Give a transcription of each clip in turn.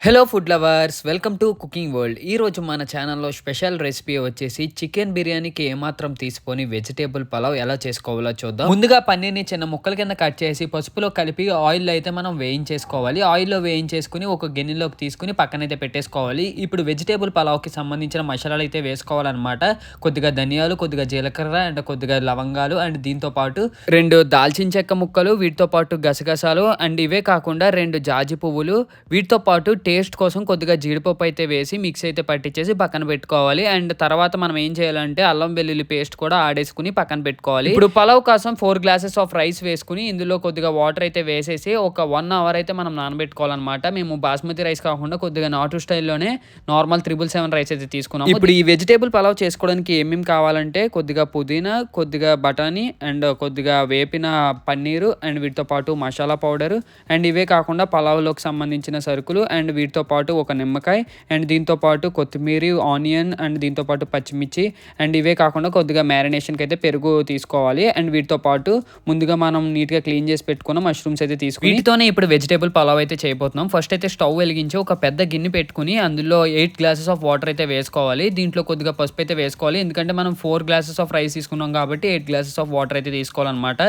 Hello food lovers welcome to cooking world. ఈరోజు మన ఛానల్లో స్పెషల్ రెసిపీ వచ్చేసి చికెన్ బిర్యానీకి ఏమాత్రం తీసుకొని వెజిటేబుల్ పలావ్ ఎలా చేసుకోవాలో చూద్దాం. ముందుగా పన్నీర్ని చిన్న ముక్కల కింద కట్ చేసి పసుపులో కలిపి ఆయిల్లో అయితే మనం వేయించేసుకోవాలి. ఆయిల్లో వేయించేసుకుని ఒక గిన్నెలోకి తీసుకుని పక్కనైతే పెట్టేసుకోవాలి. ఇప్పుడు వెజిటేబుల్ పలావ్కి సంబంధించిన మసాలాలు అయితే వేసుకోవాలన్నమాట. కొద్దిగా ధనియాలు, కొద్దిగా జీలకర్ర అండ్ కొద్దిగా లవంగాలు అండ్ దీంతో పాటు 2 దాల్చిన చెక్క ముక్కలు, వీటితో పాటు గసగసాలు అండ్ ఇవే కాకుండా 2 జాజి పువ్వులు, వీటితో పాటు టేస్ట్ కోసం కొద్దిగా జీడిపప్పు అయితే వేసి మిక్స్ అయితే పట్టించేసి పక్కన పెట్టుకోవాలి. అండ్ తర్వాత మనం ఏం చేయాలంటే అల్లం వెల్లుల్లి పేస్ట్ కూడా ఆడేసుకుని పక్కన పెట్టుకోవాలి. ఇప్పుడు పలావ్ కోసం 4 గ్లాసెస్ ఆఫ్ రైస్ వేసుకుని ఇందులో కొద్దిగా వాటర్ అయితే వేసేసి ఒక 1 అవర్ అయితే మనం నానబెట్టుకోవాలన్నమాట. మేము బాస్మతి రైస్ కాకుండా కొద్దిగా నాటు స్టైల్లోనే నార్మల్ 777 రైస్ అయితే తీసుకున్నాము. ఇప్పుడు ఈ వెజిటేబుల్ పలావ్ చేసుకోవడానికి ఏమేమి కావాలంటే కొద్దిగా పుదీనా, కొద్దిగా బఠానీ అండ్ కొద్దిగా వేపిన పన్నీరు అండ్ వీటితో పాటు మసాలా పౌడర్ అండ్ ఇవే కాకుండా పలావ్లోకి సంబంధించిన సరుకులు అండ్ వీటితో పాటు ఒక నిమ్మకాయ అండ్ దీంతో పాటు కొత్తిమీర, ఆనియన్ అండ్ దీంతో పాటు పచ్చిమిర్చి అండ్ ఇవే కాకుండా కొద్దిగా మ్యారినేషన్కి అయితే పెరుగు తీసుకోవాలి. అండ్ వీటితో పాటు ముందుగా మనం నీట్గా క్లీన్ చేసి పెట్టుకున్న మష్రూమ్స్ అయితే తీసుకుని వీటితోనే ఇప్పుడు వెజిటేబుల్ పలావ్ అయితే చేయబోతున్నాం. ఫస్ట్ అయితే స్టవ్ వెలిగించి ఒక పెద్ద గిన్నె పెట్టుకుని అందులో 8 గ్లాసెస్ ఆఫ్ వాటర్ అయితే వేసుకోవాలి. దీంట్లో కొద్దిగా పసుపు అయితే వేసుకోవాలి, ఎందుకంటే మనం 4 గ్లాసెస్ ఆఫ్ రైస్ తీసుకున్నాం కాబట్టి 8 గ్లాసెస్ ఆఫ్ వాటర్ అయితే తీసుకోవాలన్నమాట.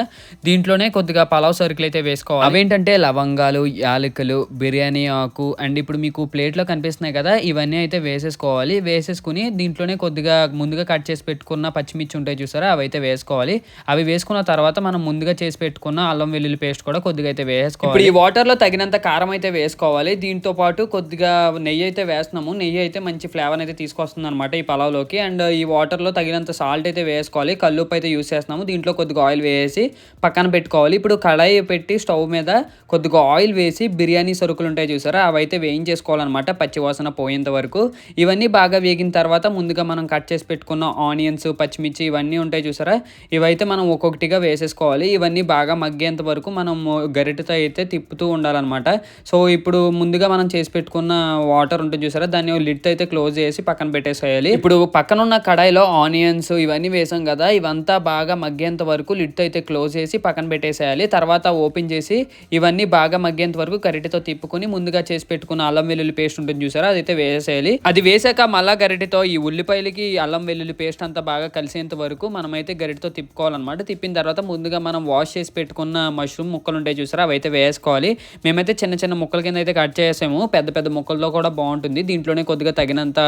దీంట్లోనే కొద్దిగా పలావ్ సరుకులు అయితే వేసుకోవాలి. అవేంటంటే లవంగాలు, యాలకులు, బిర్యానీ ఆకు అండ్ ఇప్పుడు మీకు ప్లేట్లో కనిపిస్తున్నాయి కదా, ఇవన్నీ అయితే వేసేసుకోవాలి. వేసేసుకుని దీంట్లోనే కొద్దిగా ముందుగా కట్ చేసి పెట్టుకున్న పచ్చిమిర్చి ఉంటాయి చూసారా, అవి అయితే వేసుకోవాలి. అవి వేసుకున్న తర్వాత మనం ముందుగా చేసి పెట్టుకున్న అల్లం వెల్లుల్లి పేస్ట్ కూడా కొద్దిగా అయితే వేసుకోవాలి. ఇప్పుడు ఈ వాటర్లో తగినంత కారం అయితే వేసుకోవాలి. దీంతో పాటు కొద్దిగా నెయ్యి అయితే వేస్తున్నాము. నెయ్యి అయితే మంచి ఫ్లేవర్ అయితే తీసుకొస్తుంది అనమాట ఈ పలావ్లోకి. అండ్ ఈ వాటర్లో తగినంత సాల్ట్ అయితే వేసుకోవాలి. కల్లుప్పు అయితే యూస్ చేస్తున్నాము. దీంట్లో కొద్దిగా ఆయిల్ వేసి పక్కన పెట్టుకోవాలి. ఇప్పుడు కడాయి పెట్టి స్టవ్ మీద కొద్దిగా ఆయిల్ వేసి బిర్యానీ సరుకులు ఉంటాయి చూసారా, అవి అయితే వేయించేసుకోవాలన్నమాట పచ్చివాసన పోయేంత వరకు. ఇవన్నీ బాగా వేగిన తర్వాత ముందుగా మనం కట్ చేసి పెట్టుకున్న ఆనియన్స్, పచ్చిమిర్చి ఇవన్నీ ఉంటాయి చూసారా, ఇవైతే మనం ఒక్కొక్కటిగా వేసేసుకోవాలి. ఇవన్నీ బాగా మగ్గేంత వరకు మనం గరిటెతో అయితే తిప్పుతూ ఉండాలన్నమాట. సో ఇప్పుడు ముందుగా మనం చేసి పెట్టుకున్న వాటర్ ఉంటుంది చూసారా, దాన్ని లిడ్ అయితే క్లోజ్ చేసి పక్కన పెట్టేసేయాలి. ఇప్పుడు పక్కన ఉన్న కడాయిలో ఆనియన్స్ ఇవన్నీ వేసాం కదా, ఇవంతా బాగా మగ్గేంత వరకు లిడ్ అయితే క్లోజ్ చేసి పక్కన పెట్టేసేయాలి. తర్వాత ఓపెన్ చేసి ఇవన్నీ బాగా మగ్గేంత వరకు గరిటెతో తిప్పుకొని ముందుగా చేసి పెట్టుకున్న అల్లం వెల్లుల్లి పేస్ట్ ఉంటుంది చూసారా, అదైతే వేసేయాలి. అది వేసాక మళ్ళా గరిటెతో ఈ ఉల్లిపాయలకి అల్లం వెల్లుల్లి పేస్ట్ అంతా బాగా కలిసేంత వరకు మనమైతే గరిటెతో తిప్పుకోవాలన్నమాట. తిప్పిన తర్వాత ముందుగా మనం వాష్ చేసి పెట్టుకున్న మష్రూమ్ ముక్కలు ఉంటాయి చూసారా, అవి అయితే వేసుకోవాలి. మేమైతే చిన్న చిన్న ముక్కల కింద అయితే కట్ చేసాము. పెద్ద పెద్ద ముక్కల్లో కూడా బాగుంటుంది. దీంట్లోనే కొద్దిగా తగినంత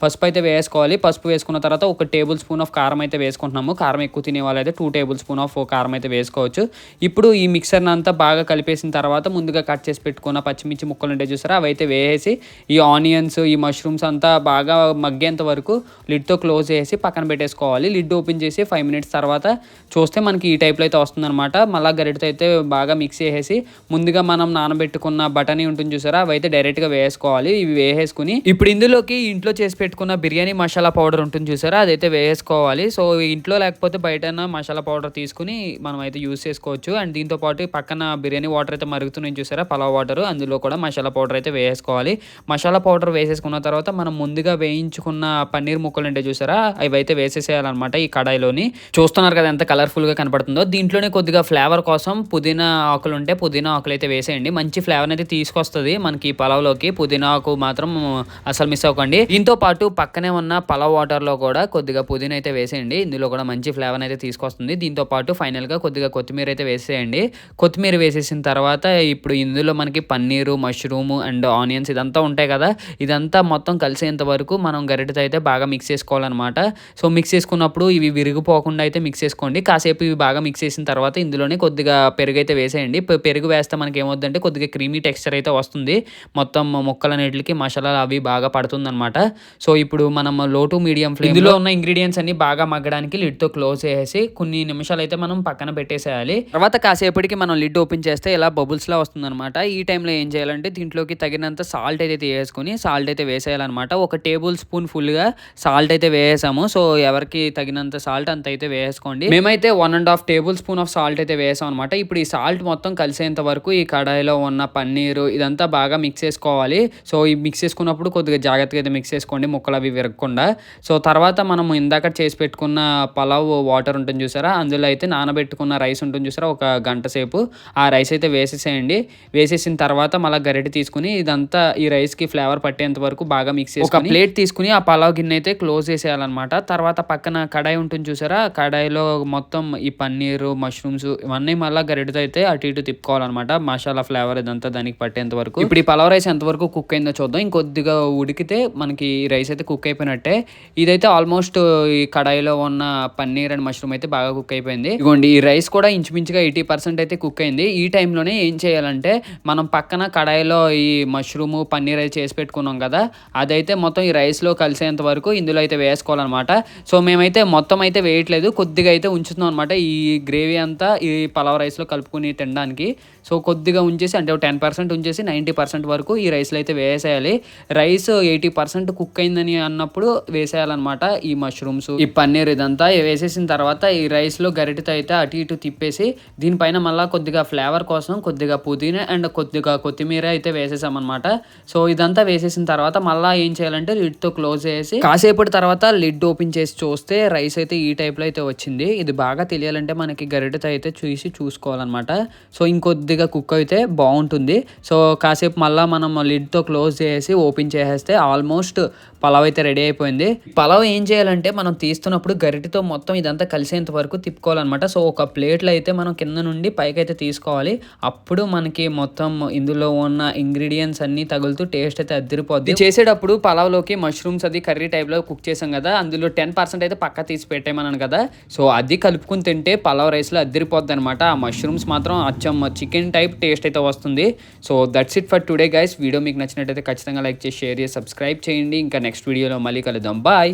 పసుపు అయితే వేసుకోవాలి. పసుపు వేసుకున్న తర్వాత 1 టేబుల్ స్పూన్ ఆఫ్ కారం అయితే వేసుకుంటున్నాము. కారం ఎక్కువ తినే వాళ్ళైతే 2 టేబుల్ స్పూన్ ఆఫ్ కారం అయితే వేసుకోవచ్చు. ఇప్పుడు ఈ మిక్సర్ని అంతా బాగా కలిపేసిన తర్వాత ముందుగా కట్ చేసి పెట్టుకున్న పచ్చిమిర్చి ముక్కలు ఉంటాయి చూసారా, అవి అయితే వేసి ఈ ఆనియన్స్, ఈ మష్రూమ్స్ అంతా బాగా మగ్గేంత వరకు లిడ్తో క్లోజ్ చేసి పక్కన పెట్టేసుకోవాలి. లిడ్ ఓపెన్ చేసి 5 మినిట్స్ తర్వాత చూస్తే మనకి ఈ టైప్లో అయితే వస్తుందన్నమాట. మళ్ళీ గరిటతో అయితే బాగా మిక్స్ చేసేసి ముందుగా మనం నానబెట్టుకున్న బఠానీ ఉంటుంది చూసారా, అవి అయితే డైరెక్ట్గా వేసుకోవాలి. ఇవి వేసేసుకుని ఇప్పుడు ఇందులోకి ఇంట్లో చేసి పెట్టుకున్న బిర్యానీ మసాలా పౌడర్ ఉంటుంది చూసారా, అదైతే వేసుకోవాలి. సో ఇంట్లో లేకపోతే బయట మసాలా పౌడర్ తీసుకుని మనం అయితే యూస్ చేసుకోవచ్చు. అండ్ దీంతో పాటు పక్కన బిర్యానీ వాటర్ అయితే మరుగుతున్నాయి చూసారా, పలావ్ వాటర్, అందులో కూడా మసాలా పౌడర్ అయితే వేసుకోవాలి. మసాలా పౌడర్ వేసేసుకున్న తర్వాత మనం ముందుగా వేయించుకున్న పన్నీర్ ముక్కలు అంటే చూసారా, అవి అయితే వేసేసేయాలన్నమాట ఈ కడాయిలోని. చూస్తున్నారు కదా ఎంత కలర్ఫుల్గా కనపడుతుందో. దీంట్లోనే కొద్దిగా ఫ్లేవర్ కోసం పుదీనా ఆకులు ఉంటే పుదీనా ఆకులు అయితే వేసేయండి. మంచి ఫ్లేవర్ అయితే తీసుకొస్తుంది మనకి ఈ పలావ్లోకి. పుదీనా ఆకు మాత్రం అసలు మిస్ అవ్వకండి. దీంతో పాటు పక్కనే ఉన్న పలావ్ వాటర్లో కూడా కొద్దిగా పుదీనా అయితే వేసేయండి. ఇందులో కూడా మంచి ఫ్లేవర్ అయితే తీసుకొస్తుంది. దీంతో పాటు ఫైనల్గా కొద్దిగా కొత్తిమీర అయితే వేసేయండి. కొత్తిమీర వేసేసిన తర్వాత ఇప్పుడు ఇందులో మనకి పన్నీరు, మష్రూమ్ అండ్ ఆనియన్స్ ఇదంతా ఉంటాయి కదా, ఇదంతా మొత్తం కలిసేంత వరకు మనం గరిటెతో అయితే బాగా మిక్స్ చేసుకోవాలన్నమాట. సో మిక్స్ చేసుకున్నప్పుడు ఇవి విరిగిపోకుండా అయితే మిక్స్ చేసుకోండి. కాసేపు ఇవి బాగా మిక్స్ చేసిన తర్వాత ఇందులోనే కొద్దిగా పెరుగు అయితే వేసేయండి. పెరుగు వేస్తే మనకి ఏమవుతుందంటే కొద్దిగా క్రీమీ టెక్స్చర్ అయితే వస్తుంది. మొత్తం ముక్కలన్నిటికి మసాలాలు అవి బాగా పడుతుంది అనమాట. సో ఇప్పుడు మనం లో టు మీడియం ఫ్లేమ్ ఇందులో ఉన్న ఇంగ్రీడియంట్స్ అన్ని బాగా మగ్గడానికి లిడ్తో క్లోజ్ చేసి కొన్ని నిమిషాలు అయితే మనం పక్కన పెట్టేసేయాలి. తర్వాత కాసేపటికి మనం లిడ్ ఓపెన్ చేస్తే ఇలా బబుల్స్ లా వస్తుంది అనమాట. ఈ టైంలో ఏం చేయాలంటే దీంట్లోకి తగినంత సాల్ట్ అయితే తీసేసుకుని సాల్ట్ అయితే వేసేయాలన్నమాట. 1 టేబుల్ స్పూన్ ఫుల్గా సాల్ట్ అయితే వేసాము. సో ఎవరికి తగినంత సాల్ట్ అంత అయితే వేసుకోండి. మేమైతే 1.5 టేబుల్ స్పూన్ ఆఫ్ సాల్ట్ అయితే వేసాం అనమాట. ఇప్పుడు ఈ సాల్ట్ మొత్తం కలిసేంత వరకు ఈ కడాయిలో ఉన్న పన్నీరు ఇదంతా బాగా మిక్స్ చేసుకోవాలి. సో ఈ మిక్స్ చేసుకున్నప్పుడు కొద్దిగా జాగ్రత్తగా అయితే మిక్స్ చేసుకోండి, ముక్కలు అవి విరగకుండా. సో తర్వాత మనం ఇందాక చేసి పెట్టుకున్న పలావ్ వాటర్ ఉంటుంది చూసారా, అందులో అయితే నానబెట్టుకున్న రైస్ ఉంటుంది చూసారా, 1 గంట సేపు ఆ రైస్ అయితే వేసేసేయండి. వేసేసిన తర్వాత మళ్ళీ గరిటె తీసుకుని ఇదంతా ఇదంతా ఈ రైస్కి ఫ్లేవర్ పట్టేంత వరకు బాగా మిక్స్ చేసి ఒక ప్లేట్ తీసుకుని ఆ పలావ్ గిన్నె అయితే క్లోజ్ చేసేయాలన్నమాట. తర్వాత పక్కన కడాయి ఉంటుంది చూసారా, కడాయిలో మొత్తం ఈ పన్నీరు, మష్రూమ్స్ ఇవన్నీ మళ్ళీ గరిటతో అయితే అటు ఇటు తిప్పుకోవాలన్నమాట. మసాలా ఫ్లేవర్ ఇదంతా దానికి పట్టేంత వరకు. ఇప్పుడు ఈ పలావ్ రైస్ ఎంతవరకు కుక్ అయిందో చూద్దాం. ఇంకొద్దిగా ఉడికితే మనకి ఈ రైస్ అయితే కుక్ అయిపోయినట్టే. ఇదైతే ఆల్మోస్ట్ ఈ కడాయిలో ఉన్న పన్నీర్ అండ్ మష్రూమ్ అయితే బాగా కుక్ అయిపోయింది. ఇదిగోండి ఈ రైస్ కూడా ఇంచుమించుగా 80% అయితే కుక్ అయింది. ఈ టైంలోనే ఏం చేయాలంటే మనం పక్కన కడాయిలో ఈ మష్రూమ్, పన్నీర్ అయితే చేసి పెట్టుకున్నాం కదా, అదైతే మొత్తం ఈ రైస్లో కలిసేంత వరకు ఇందులో అయితే వేసుకోవాలన్నమాట. సో మేమైతే మొత్తం అయితే వేయట్లేదు, కొద్దిగా అయితే ఉంచుతున్నాం అనమాట ఈ గ్రేవీ అంతా ఈ పలావ్ రైస్లో కలుపుకుని తినడానికి. సో కొద్దిగా ఉంచేసి అంటే 10% ఉంచేసి 90% వరకు ఈ రైస్లో అయితే వేసేయాలి. రైస్ 80% కుక్ అయిందని అన్నప్పుడు వేసేయాలన్నమాట ఈ మష్రూమ్స్, ఈ పన్నీర్ ఇదంతా వేసేసిన తర్వాత ఈ రైస్లో గరిటెతో అయితే అటు ఇటు తిప్పేసి దీనిపైన మళ్ళీ కొద్దిగా ఫ్లేవర్ కోసం కొద్దిగా పుదీనా అండ్ కొద్దిగా కొత్తిమీర అయితే వేసేసామన్నమాట. సో ఇదంతా వేసేసిన తర్వాత మళ్ళీ ఏం చేయాలంటే లిడ్తో క్లోజ్ చేసి కాసేపటి తర్వాత లిడ్ ఓపెన్ చేసి చూస్తే రైస్ అయితే ఈ టైప్లో అయితే వచ్చింది. ఇది బాగా తెలియాలంటే మనకి గరిటెతో అయితే చూసుకోవాలన్నమాట. సో ఇంకొద్దిగా కుక్ అయితే బాగుంటుంది. సో కాసేపు మళ్ళీ మనం లిడ్తో క్లోజ్ చేసి ఓపెన్ చేసేస్తే ఆల్మోస్ట్ పలావ్ అయితే రెడీ అయిపోయింది. పలావ్ ఏం చేయాలంటే మనం తీస్తున్నప్పుడు గరిటెతో మొత్తం ఇదంతా కలిసేంత వరకు తిప్పుకోవాలన్నమాట. సో ఒక ప్లేట్లో అయితే మనం కింద నుండి పైకి అయితే తీసుకోవాలి. అప్పుడు మనకి మొత్తం ఇందులో ఉన్న ఇంగ్రీడియంట్స్ అన్ని తగులుతూ టేస్ట్ అయితే అదిరిపోద్ది. చేసేటప్పుడు పలావ్లోకి మష్రూమ్స్ అది కర్రీ టైప్లో కుక్ చేసాం కదా, అందులో 10% అయితే పక్క తీసి పెట్టేమన్నాను కదా. సో అది కలుపుకుని తింటే పలావ్ రైస్లో అదిరిపోద్ది అనమాట. ఆ మష్రూమ్స్ మాత్రం అచ్చం చికెన్ టైప్ టేస్ట్ అయితే వస్తుంది. So that's it for today guys. Video మీకు నచ్చినట్టయితే ఖచ్చితంగా లైక్ చేసి షేర్ చేసి సబ్స్క్రైబ్ చేయండి. ఇంకా నెక్స్ట్ వీడియోలో మళ్ళీ కలుద్దాం. బాయ్.